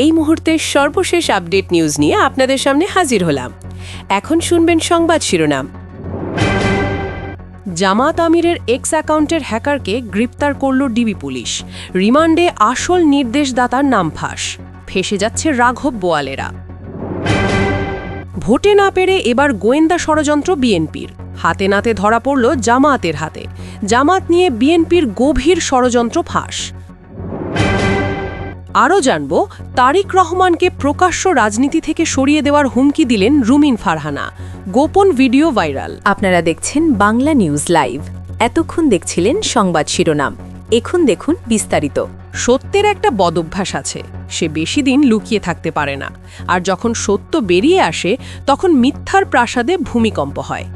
এই মুহূর্তের সর্বশেষ আপডেট নিউজ নিয়ে আপনাদের সামনে হাজির হলাম। এখন শুনবেন সংবাদ শিরোনাম। জামাত আমিরের এক্স অ্যাকাউন্টের হ্যাকারকে গ্রেপ্তার করল ডিবি পুলিশ। রিমান্ডে আসল নির্দেশদাতার নাম ফাঁস। ফেঁসে যাচ্ছে রাঘব বোয়ালেরা। ভোটে না পেরে এবার গোয়েন্দা ষড়যন্ত্র বিএনপির হাতে নাতে ধরা পড়ল জামায়াতের হাতে। জামাত নিয়ে বিএনপির গভীর ষড়যন্ত্র ফাঁস। আরও জানব, তারিক রহমানকে প্রকাশ্য রাজনীতি থেকে সরিয়ে দেওয়ার হুমকি দিলেন রুমিন ফারহানা। গোপন ভিডিও ভাইরাল। আপনারা দেখছেন বাংলা নিউজ লাইভ। এতক্ষণ দেখছিলেন সংবাদ শিরোনাম, এখন দেখুন বিস্তারিত। সত্যের একটা বদভ্যাস আছে, সে বেশি দিন লুকিয়ে থাকতে পারে না। আর যখন সত্য বেরিয়ে আসে তখন মিথ্যার প্রাসাদে ভূমিকম্প হয়।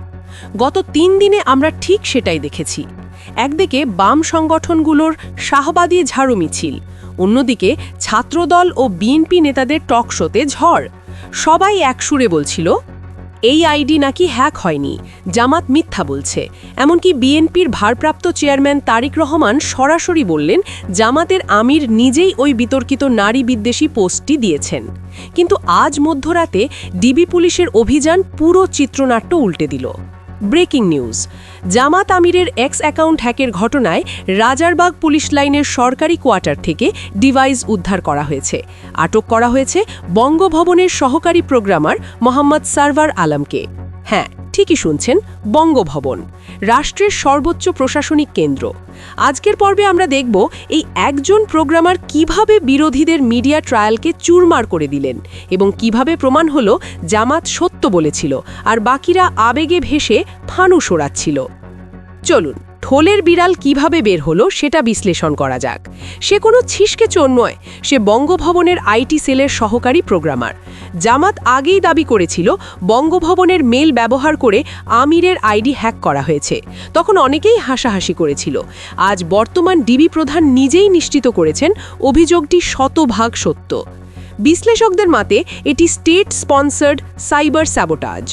গত ৩ দিনে আমরা ঠিক সেটাই দেখেছি। একদিকে বাম সংগঠনগুলোর শাহবাদী ঝাড়ু মিছিল, অন্যদিকে ছাত্রদল ও বিএনপি নেতাদের টক শোতে ঝড়। সবাই একসুরে বলছিল এই আইডি নাকি হ্যাক হয়নি, জামাত মিথ্যা বলছে। এমনকি বিএনপির ভারপ্রাপ্ত চেয়ারম্যান তারিক রহমান সরাসরি বললেন জামাতের আমির নিজেই ওই বিতর্কিত নারী বিদ্বেষী পোস্টটি দিয়েছেন। কিন্তু আজ মধ্যরাতে ডিবি পুলিশের অভিযান পুরো চিত্রনাট্য উল্টে দিল। ব্রেকিং নিউজ, জামাত আমিরের এক্স অ্যাকাউন্ট হ্যাকের ঘটনায় রাজারবাগ পুলিশ লাইনের সরকারি কোয়ার্টার থেকে ডিভাইস উদ্ধার করা হয়েছে। আটক করা হয়েছে বঙ্গভবনের সহকারী প্রোগ্রামার মোহাম্মদ সারওয়ার আলমকে। হ্যাঁ, ঠিকই শুনছেন, বঙ্গভবন, রাষ্ট্রের সর্বোচ্চ প্রশাসনিক কেন্দ্র। আজকের পর্বে আমরা দেখব এই একজন প্রোগ্রামার কিভাবে বিরোধীদের মিডিয়া ট্রায়ালকে চুরমার করে দিলেন এবং কিভাবে প্রমাণ হলো জামাত সত্য বলেছিল আর বাকিরা আবেগে ভেসে ফানুস ওড়াচ্ছিল। চলুন, ঠোলের বিড়াল কিভাবে বের হলো সেটা বিশ্লেষণ করা যাক। সে কোনো ছিসকে চোর নয়, সে বঙ্গভবনের আইটি সেলের সহকারী প্রোগ্রামার। জামাত আগেই দাবি করেছিল বঙ্গভবনের মেল ব্যবহার করে আমিরের আইডি হ্যাক করা হয়েছে। তখন অনেকেই হাসাহাসি করেছিল। আজ বর্তমান ডিবি প্রধান নিজেই নিশ্চিত করেছেন অভিযোগটি শতভাগ সত্য। বিশ্লেষকদের মতে এটি স্টেট স্পন্সার্ড সাইবার স্যাবোটাজ।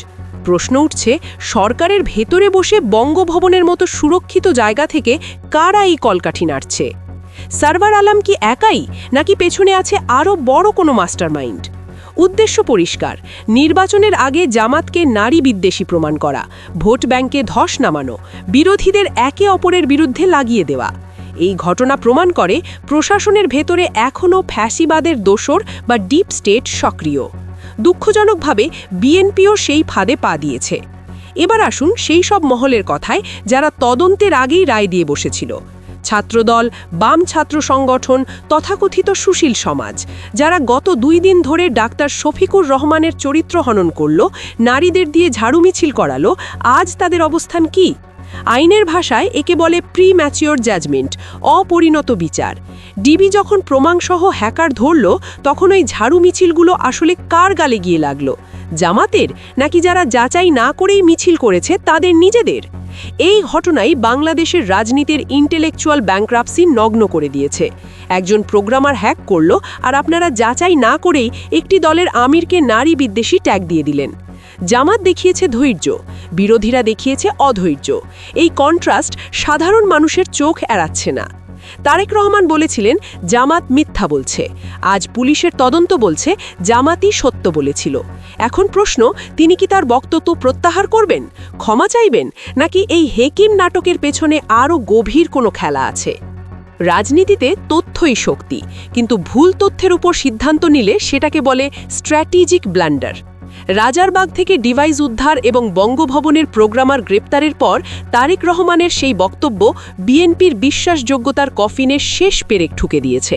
প্রশ্ন উঠছে, সরকারের ভেতরে বসে বঙ্গভবনের মতো সুরক্ষিত জায়গা থেকে কারা এই কলকাঠি নাড়ছে? সারওয়ার আলম কি একাই, নাকি পেছনে আছে আরও বড় কোনো মাস্টারমাইন্ড? উদ্দেশ্য পরিষ্কার, নির্বাচনের আগে জামাতকে নারী বিদ্বেষী প্রমাণ করা, ভোট ব্যাংকে ধস নামানো, বিরোধীদের একে অপরের বিরুদ্ধে লাগিয়ে দেওয়া। এই ঘটনা প্রমাণ করে প্রশাসনের ভেতরে এখনও ফ্যাসিবাদের দোসর বা ডিপ স্টেট সক্রিয়। দুঃখজনকভাবে বিএনপিও সেই ফাঁদে পা দিয়েছে। এবার আসুন সেই সব মহলের কথায় যারা তদন্তের আগেই রায় দিয়ে বসেছিল। ছাত্রদল, বাম ছাত্র সংগঠন, তথাকথিত সুশীল সমাজ, যারা গত 2 দিন ধরে ডাক্তার শফিকুর রহমানের চরিত্র হনন করল, নারীদের দিয়ে ঝাড়ু মিছিল করালো, আজ তাদের অবস্থান কি? আইনের ভাষায় একে বলে প্রি ম্যাচিওর জাজমেন্ট, অপরিণত বিচার। ডিবি যখন প্রমাণসহ হ্যাকার ধরল, তখন ওই ঝাড়ু মিছিলগুলো আসলে কার গালে গিয়ে লাগলো? জামাতের, নাকি যারা যাচাই না করেই মিছিল করেছে তাদের নিজেদের? এই ঘটনাই বাংলাদেশের রাজনীতির ইন্টেলেকচুয়াল ব্যাংক্রাপসি নগ্ন করে দিয়েছে। একজন প্রোগ্রামার হ্যাক করল, আর আপনারা যাচাই না করেই একটি দলের আমিরকে নারী বিদ্বেষী ট্যাগ দিয়ে দিলেন। জামাত দেখিয়েছে ধৈর্য, বিরোধীরা দেখিয়েছে অধৈর্য। এই কন্ট্রাস্ট সাধারণ মানুষের চোখ এড়াচ্ছে না। তারেক রহমান বলেছিলেন জামাত মিথ্যা বলছে। আজ পুলিশের তদন্ত বলছে জামাতই সত্য বলেছিল। এখন প্রশ্ন, তিনি কি তার বক্তব্য প্রত্যাহার করবেন, ক্ষমা চাইবেন, নাকি এই হেকিম নাটকের পেছনে আরও গভীর কোনো খেলা আছে? রাজনীতিতে তথ্যই শক্তি, কিন্তু ভুল তথ্যের উপর সিদ্ধান্ত নিলে সেটাকে বলে স্ট্র্যাটেজিক ব্লান্ডার। রাজারবাগ থেকে ডিভাইস উদ্ধার এবং বঙ্গভবনের প্রোগ্রামার গ্রেপ্তারের পর তারেক রহমানের সেই বক্তব্য বিএনপির বিশ্বাসযোগ্যতার কফিনে শেষ পেরেক ঠুকে দিয়েছে।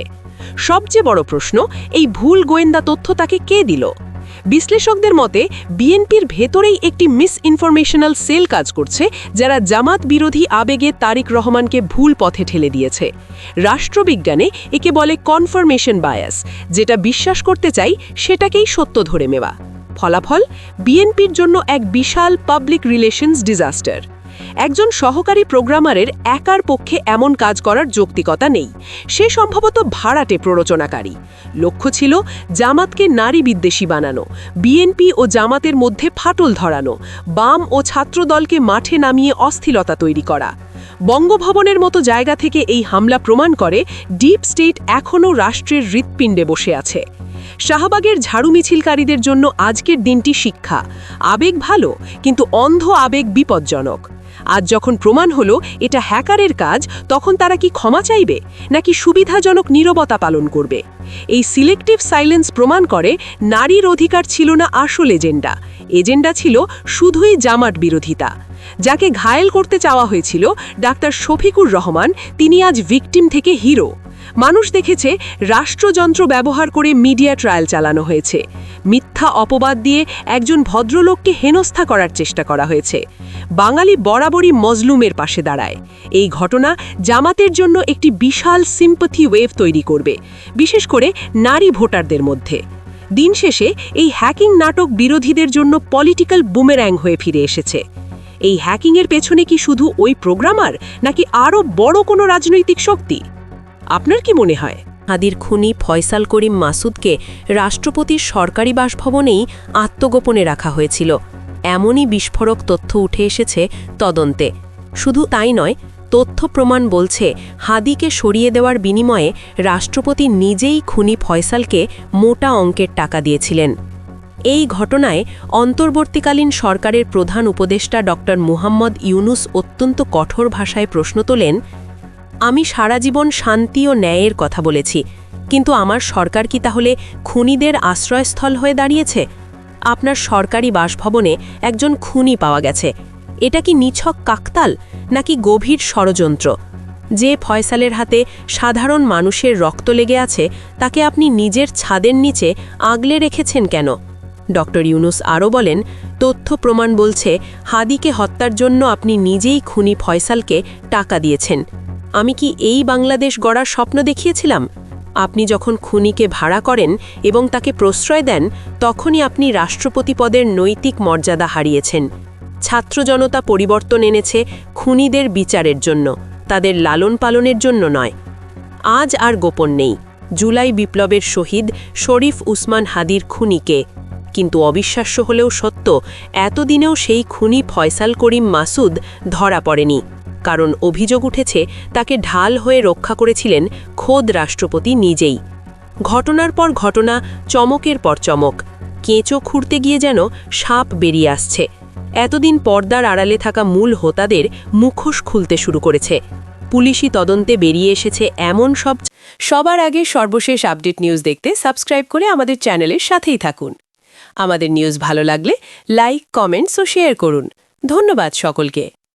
সবচেয়ে বড় প্রশ্ন, এই ভুল গোয়েন্দা তথ্য তাকে কে দিল? বিশ্লেষকদের মতে বিএনপির ভেতরেই একটি মিস ইনফরমেশনাল সেল কাজ করছে, যারা জামাত বিরোধী আবেগে তারেক রহমানকে ভুল পথে ঠেলে দিয়েছে। রাষ্ট্রবিজ্ঞানে একে বলে কনফার্মেশন বায়াস, যেটা বিশ্বাস করতে চাই সেটাকেই সত্য ধরে নেওয়া। ফলাফল, বিএনপির জন্য এক বিশাল পাবলিক রিলেশনস ডিজাস্টার। একজন সহকারী প্রোগ্রামারের একার পক্ষে এমন কাজ করার যৌক্তিকতা নেই। সে সম্ভবত ভাড়াটে প্ররোচনাকারী। লক্ষ্য ছিল জামাতকে নারী বিদ্বেষী বানানো, বিএনপি ও জামাতের মধ্যে ফাটল ধরানো, বাম ও ছাত্রদলকে মাঠে নামিয়ে অস্থিরতা তৈরি করা। বঙ্গভবনের মতো জায়গা থেকে এই হামলা প্রমাণ করে ডিপ স্টেট এখনও রাষ্ট্রের হৃৎপিণ্ডে বসে আছে। শাহবাগের ঝাড়ু মিছিলকারীদের জন্য আজকের দিনটি শিক্ষা। আবেগ ভালো, কিন্তু অন্ধ আবেগ বিপজ্জনক। আজ যখন প্রমাণ হলো এটা হ্যাকারের কাজ, তখন তারা কি ক্ষমা চাইবে নাকি সুবিধাজনক নীরবতা পালন করবে? এই সিলেক্টিভ সাইলেন্স প্রমাণ করে নারীর অধিকার ছিল না আসল এজেন্ডা। এজেন্ডা ছিল শুধুই জামাত বিরোধিতা। যাকে ঘায়েল করতে চাওয়া হয়েছিল, ডাক্তার শফিকুর রহমান, তিনি আজ ভিকটিম থেকে হিরো। মানুষ দেখেছে রাষ্ট্রযন্ত্র ব্যবহার করে মিডিয়া ট্রায়াল চালানো হয়েছে। মিথ্যা অপবাদ দিয়ে একজন ভদ্রলোককে হেনস্থা করার চেষ্টা করা হয়েছে। বাঙালি বরাবরই মজলুমের পাশে দাঁড়ায়। এই ঘটনা জামাতের জন্য একটি বিশাল সিম্পাথি ওয়েভ তৈরি করবে, বিশেষ করে নারী ভোটারদের মধ্যে। দিন শেষে এই হ্যাকিং নাটক বিরোধীদের জন্য পলিটিক্যাল বুমের্যাং হয়ে ফিরে এসেছে। এই হ্যাকিংয়ের পেছনে কি শুধু ওই প্রোগ্রামার, নাকি আরও বড় কোনো রাজনৈতিক শক্তি? আপনার কি মনে হয়? হাদির খুনি ফয়সাল করিম মাসুদকে রাষ্ট্রপতির সরকারি বাসভবনেই আত্মগোপনে রাখা হয়েছিল, এমনই বিস্ফোরক তথ্য উঠে এসেছে তদন্তে। শুধু তাই নয়, তথ্য প্রমাণ বলছে হাদিকে সরিয়ে দেওয়ার বিনিময়ে রাষ্ট্রপতি নিজেই খুনি ফয়সালকে মোটা অঙ্কের টাকা দিয়েছিলেন। এই ঘটনায় অন্তর্বর্তীকালীন সরকারের প্রধান উপদেষ্টা ডক্টর মুহাম্মদ ইউনুস অত্যন্ত কঠোর ভাষায় প্রশ্ন তোলেন, আমি সারা জীবন শান্তি ও ন্যায়ের কথা বলেছি, কিন্তু আমার সরকার কি তাহলে খুনিদের আশ্রয়স্থল হয়ে দাঁড়িয়েছে? আপনার সরকারি বাসভবনে একজন খুনি পাওয়া গেছে। এটা কি নিছক কাকতাল, নাকি গভীর ষড়যন্ত্র? যে ফয়সালের হাতে সাধারণ মানুষের রক্ত লেগে আছে, তাকে আপনি নিজের ছাদের নিচে আগলে রেখেছেন কেন? ডক্টর ইউনুস আরও বলেন, তথ্য প্রমাণ বলছে হাদিকে হত্যার জন্য আপনি নিজেই খুনি ফয়সালকে টাকা দিয়েছেন। আমি কি এই বাংলাদেশ গড়ার স্বপ্ন দেখিয়েছিলাম? আপনি যখন খুনিকে ভাড়া করেন এবং তাকে প্রশ্রয় দেন, তখনই আপনি রাষ্ট্রপতি পদের নৈতিক মর্যাদা হারিয়েছেন। ছাত্র জনতা পরিবর্তন এনেছে খুনিদের বিচারের জন্য, তাদের লালন পালনের জন্য নয়। আজ আর গোপন নেই, জুলাই বিপ্লবের শহীদ শরীফ উসমান হাদির খুনিকে। কিন্তু অবিশ্বাস্য হলেও সত্য, এতদিনেও সেই খুনি ফয়সাল করিম মাসুদ ধরা পড়েনি। কারণ অভিযোগ উঠেছে তাকে ঢাল হয়ে রক্ষা করেছিলেন খোদ রাষ্ট্রপতি নিজেই। ঘটনার পর ঘটনা, চমকের পর চমক, কেঁচো খুঁড়তে গিয়ে যেন সাপ বেরিয়ে আসছে। এতদিন পর্দার আড়ালে থাকা মূল হোতাদের মুখোশ খুলতে শুরু করেছে। পুলিশি তদন্তে বেরিয়ে এসেছে এমন সবার আগে সর্বশেষ আপডেট নিউজ দেখতে সাবস্ক্রাইব করে আমাদের চ্যানেলের সাথেই থাকুন। আমাদের নিউজ ভালো লাগলে লাইক, কমেন্টস ও শেয়ার করুন। ধন্যবাদ সকলকে।